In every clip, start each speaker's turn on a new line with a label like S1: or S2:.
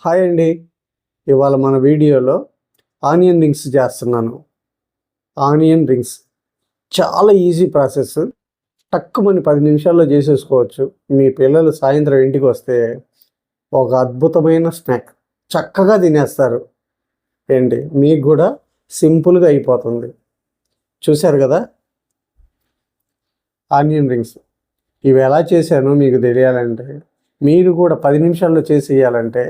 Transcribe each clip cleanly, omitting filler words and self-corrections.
S1: Hi అండి. ఇవాళ మన వీడియోలో ఆనియన్ రింగ్స్ చేస్తున్నాను. ఆనియన్ రింగ్స్ చాలా ఈజీ ప్రాసెస్. టక్కుమని 10 నిమిషాల్లో చేసేసుకోవచ్చు. మీ పిల్లలు సాయంత్రం ఇంటికి వస్తే ఒక అద్భుతమైన స్నాక్ చక్కగా తినేస్తారు. ఏంటి మీకు కూడా సింపుల్గా అయిపోతుంది. చూశారు కదా ఆనియన్ రింగ్స్. ఇవి ఎలా చేశానో మీకు తెలియాలంటే, మీరు కూడా 10 నిమిషాల్లో చేసేయాలంటే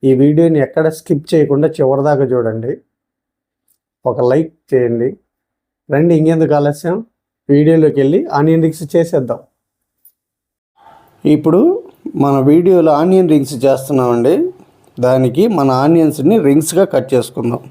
S1: ఈ వీడియోని ఎక్కడ స్కిప్ చేయకుండా చివరిదాకా చూడండి. ఒక లైక్ చేయండి. రండి, ఇంకెందుకు ఆలస్యం, వీడియోలోకి వెళ్ళి ఆనియన్ రింగ్స్ చేసేద్దాం. ఇప్పుడు మన వీడియోలో ఆనియన్ రింగ్స్ చేస్తున్నామండి. దానికి మన ఆనియన్స్ని రింగ్స్గా కట్ చేసుకుందాం.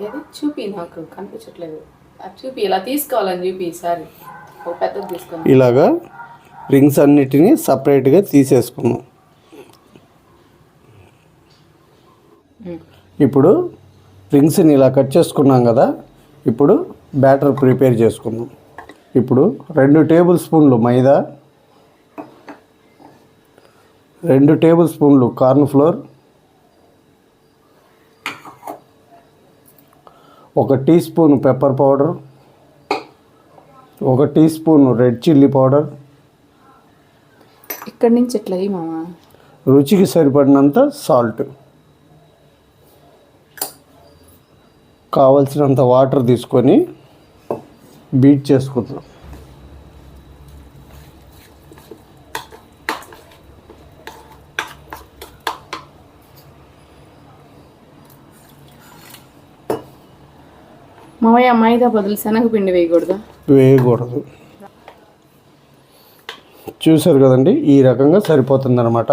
S2: ఏది చూపి, నాకు కనిపించట్లేదు. అది చూపి, ఇలా తీసుకోవాలని చూపి. ఈసారి ఒక పెద్దది తీసుకుని
S1: ఇలాగా రింగ్స్ అన్నిటినీ సపరేట్గా తీసేసుకున్నాం. ఇప్పుడు రింగ్స్ని ఇలా కట్ చేసుకున్నాం కదా. ఇప్పుడు బ్యాటర్ ప్రిపేర్ చేసుకుందాం. ఇప్పుడు 2 టేబుల్ స్పూన్లు మైదా, 2 టేబుల్ స్పూన్లు corn flour, 1 teaspoon pepper powder, 1 teaspoon red chilli powder,
S2: ఇక్కడి నుంచి ఎట్లా మామ,
S1: రుచికి సరిపడినంత సాల్ట్, కావలసినంత వాటర్ తీసుకొని బీట్ చేసుకుందాం.
S2: మామయ్య, మైదా బదులు శనగపిండి వేయకూడదు?
S1: వేయకూడదు. చూసారు కదండి, ఈ రకంగా సరిపోతుందన్నమాట.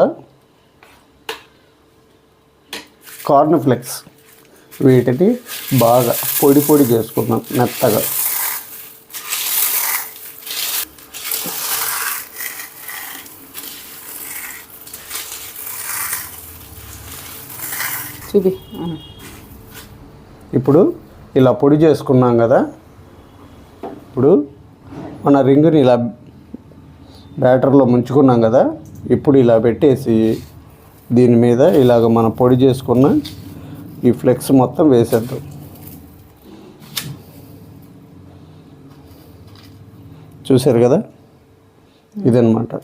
S1: కార్న్ ఫ్లెక్స్ వీటిని బాగా పొడి పొడి చేసుకుందాం మెత్తగా.
S2: చూపి.
S1: ఇప్పుడు ఇలా పొడి చేసుకున్నాం కదా. ఇప్పుడు మన రింగుని ఇలా బ్యాటర్లో ముంచుకున్నాం కదా. ఇప్పుడు ఇలా పెట్టేసి దీని మీద ఇలాగ మనం పొడి చేసుకున్న ఈ ఫ్లెక్స్ మొత్తం వేసేద్దాం. చూసారు కదా, ఇదన్నమాట.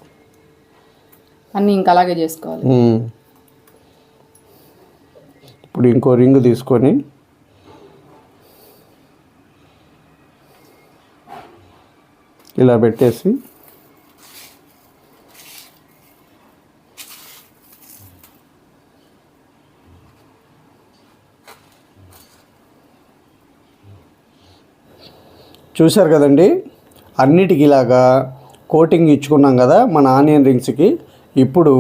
S2: అన్నీ ఇంకా అలాగే చేసుకోవాలి.
S1: ఇప్పుడు ఇంకో రింగ్ తీసుకొని ఇలా పెట్టేసి చూశారు కదండి, అన్నిటికి ఇలాగా కోటింగ్ ఇచ్చుకున్నాం కదా మన ఆనియన్ రింగ్స్కి. ఇప్పుడు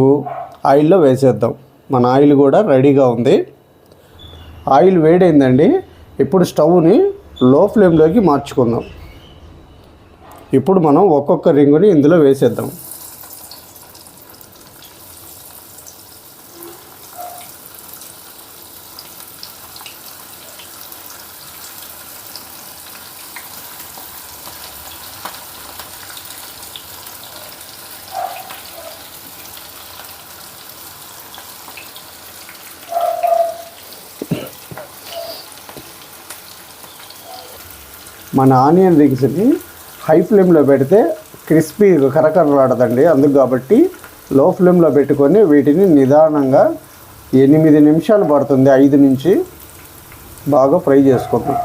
S1: ఆయిల్లో వేసేద్దాం. మన ఆయిల్ కూడా రెడీగా ఉంది. ఆయిల్ వేడైందండి. ఇప్పుడు స్టవ్ని లో ఫ్లేమ్లోకి మార్చుకుందాం. ఇప్పుడు మనం ఒక్కొక్క రింగుని ఇందులో వేసేద్దాం. మన ఆనియన్ రింగ్స్ని హై ఫ్లేమ్లో పెడితే క్రిస్పీ కరకరలాడదండి. అందుకు కాబట్టి లో ఫ్లేమ్లో పెట్టుకొని వీటిని నిదానంగా 8 నిమిషాలు పడుతుంది, 5 నుంచి బాగా ఫ్రై చేసుకుందాం.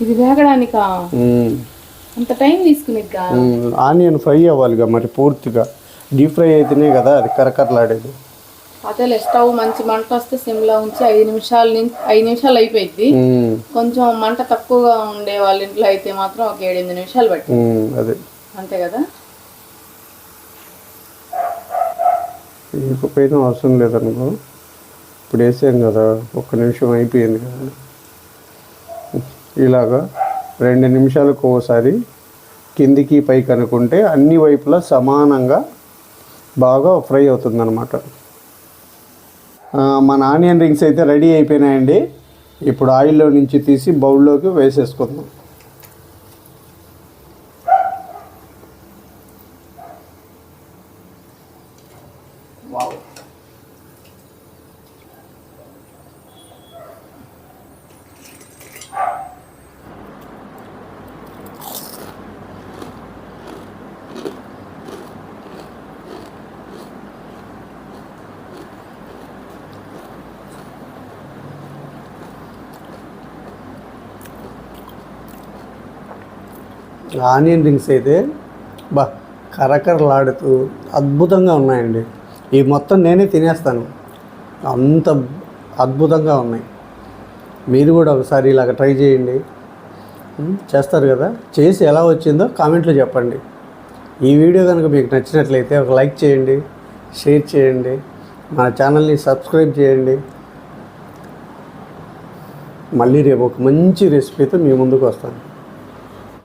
S2: ఇది వేగడానికా అంత టైం తీసుకునిద్దా?
S1: ఆనియన్ ఫ్రై అవ్వాలిగా మరి, పూర్తిగా డీప్ ఫ్రై అయితేనే కదా అది కరకరలాడేది.
S2: అదేలే, స్టవ్ మంచి మంట వస్తే సిమ్లో ఉంచి 5 నిమిషాలు అయిపోయింది. కొంచెం మంట తక్కువగా ఉండే వాళ్ళ ఇంట్లో అయితే మాత్రం ఒక 7-8 నిమిషాలు పట్టి,
S1: అదే
S2: అంతే కదా.
S1: ఇకపోయినా అవసరం లేదనుకో. ఇప్పుడు వేసాం కదా, 1 నిమిషం అయిపోయింది కదా. ఇలాగా 2 నిమిషాలకు ఒకసారి కిందికి పైకి అనుకుంటే అన్ని వైపులా సమానంగా బాగా ఫ్రై అవుతుందన్నమాట. మన ఆనియన్ రింగ్స్ అయితే రెడీ అయిపోయినాయండి. ఇప్పుడు ఆయిల్లో నుంచి తీసి బౌల్లోకి వేసేసుకుందాం. ఆనియన్ రింగ్స్ అయితే కరకరలాడుతూ అద్భుతంగా ఉన్నాయండి. ఈ మొత్తం నేనే తినేస్తాను, అంత అద్భుతంగా ఉన్నాయి. మీరు కూడా ఒకసారి ఇలాగ ట్రై చేయండి. చేస్తారు కదా, చేసి ఎలా వచ్చిందో కామెంట్లో చెప్పండి. ఈ వీడియో కనుక మీకు నచ్చినట్లయితే ఒక లైక్ చేయండి, షేర్ చేయండి, మన ఛానల్ని సబ్స్క్రైబ్ చేయండి. మళ్ళీ రేపు ఒక మంచి రెసిపీతో మీ ముందుకు వస్తాను.